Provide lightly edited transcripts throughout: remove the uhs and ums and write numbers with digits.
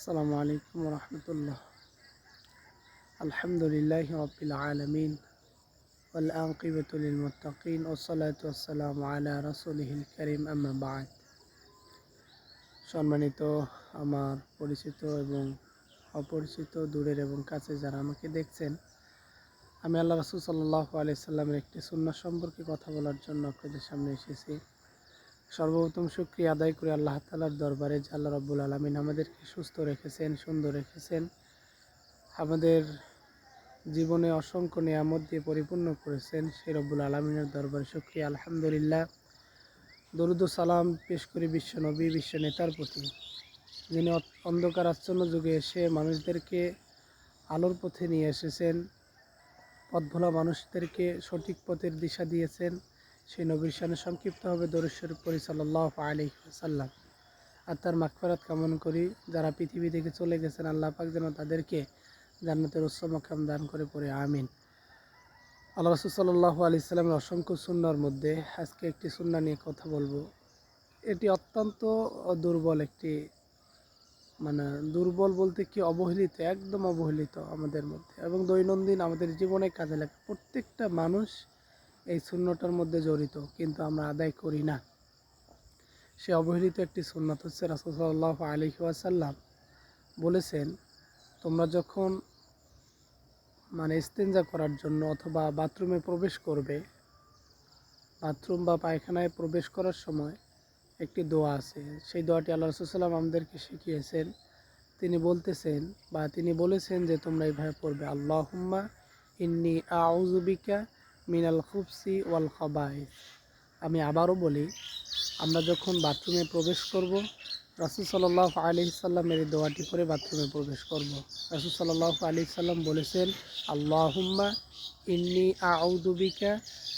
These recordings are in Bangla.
আসসালামু আলাইকুম রহমতুল্লাহ। আলহামদুলিল্লাহ রাব্বিল আলামিন ওয়াল আকিবাতু লিল মুত্তাকিন ওয়াসসালাতু ওয়াসসালামু আলা রাসূলিহিল কারীম আম্মা বা'দ। সম্মানিত আমার পরিচিত এবং অপরিচিত দূরের এবং কাছে যারা আমাকে দেখছেন, আমি আল্লাহ রাসূল সাল্লাল্লাহু আলাইহি সাল্লামের একটি সুন্নাহ সম্পর্কে কথা বলার জন্য আপনাদের সামনে এসেছি। সর্বপ্রথম শুকরিয়া আদায় করে আল্লাহ তাআলার দরবারে যে আল্লাহ রাব্বুল আলামিন আমাদেরকে সুস্থ রেখেছেন, সুন্দর রেখেছেন, আমাদের জীবনে অসংখ্য নিয়ামত দিয়ে পরিপূর্ণ করেছেন, সেই রব্বুল আলামিনের দরবারে শুকরিয়া আলহামদুলিল্লাহ। দরুদ ও সালাম পেশ করি বিশ্ব নবী, বিশ্ব নেতার প্রতি, যিনি অন্ধকার আচ্ছন্ন যুগে এসে মানুষদেরকে আলোর পথে নিয়ে এসেছেন, পথভোলা মানুষদেরকে সঠিক পথের দিশা দিয়েছেন। সেই নবীর শানে সংক্ষিপ্তভাবে দরুদ শরীফ পড়ি সাল্লাল্লাহু আলাইহি ওয়াসাল্লাম। আর তার মাগফিরাত কামনা করি। যারা পৃথিবী থেকে চলে গেছেন, আল্লাহ পাক যেন তাদেরকে জান্নাতের উচ্চ মাকাম দান করে পড়ে আমিন। আল্লাহ রাসূল সাল্লাল্লাহু আলাইহি সাল্লামের অসংখ্য সুন্নাহর মধ্যে আজকে একটি সুন্নাহ নিয়ে কথা বলবো। এটি অত্যন্ত দুর্বল একটি, দুর্বল বলতে কি, অবহেলিত, একদম অবহেলিত আমাদের মধ্যে, এবং দৈনন্দিন আমাদের জীবনে কাজে লাগে। প্রত্যেকটা মানুষ এই সুন্নহটার মধ্যে জড়িত, কিন্তু আমরা আদায় করি না। সে অবহেলিত একটি সুন্নাত হচ্ছে, রাসূল সাল্লাল্লাহু আলাইহি ওয়াসাল্লাম বলেছেন, তোমরা যখন ইস্তেঞ্জা করার জন্য অথবা বাথরুমে প্রবেশ করবে, বাথরুম বা পায়খানায় প্রবেশ করার সময় একটি দোয়া আছে। সেই দোয়াটি আল্লাহ রাসূল সাল্লাল্লাহু আলাইহি ওয়াসাল্লাম আমাদেরকে শিখিয়েছেন। তিনি বলেছেন যে তোমরা এইভাবে পড়বে, আল্লাহুম্মা ইন্নী আউযু বিকা মিনাল খুবসি ওয়াল খাবাইস। আমি আবারও বলি, আমরা যখন বাথরুমে প্রবেশ করব, রাসূল সাল্লাল্লাহু আলাইহি সাল্লামের এই দোয়াটি পড়ে বাথরুমে প্রবেশ করব। রাসূল সাল্লাল্লাহু আলাইহি সাল্লাম বলেছেন, আল্লাহুম্মা ইন্নী আউযু বিকা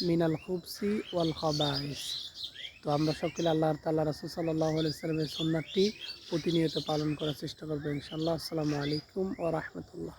মিনাল খুবসি ওয়াল খাবাইস। তো আমরা সকলে আল্লাহ তাআলা রাসূল সাল্লাল্লাহু আলাইহি সাল্লামের সুন্নাহটি প্রতিনিয়ত পালন করার চেষ্টা করব ইনশাআল্লাহ। আসসালামু আলাইকুম ওয়া রাহমাতুল্লাহ।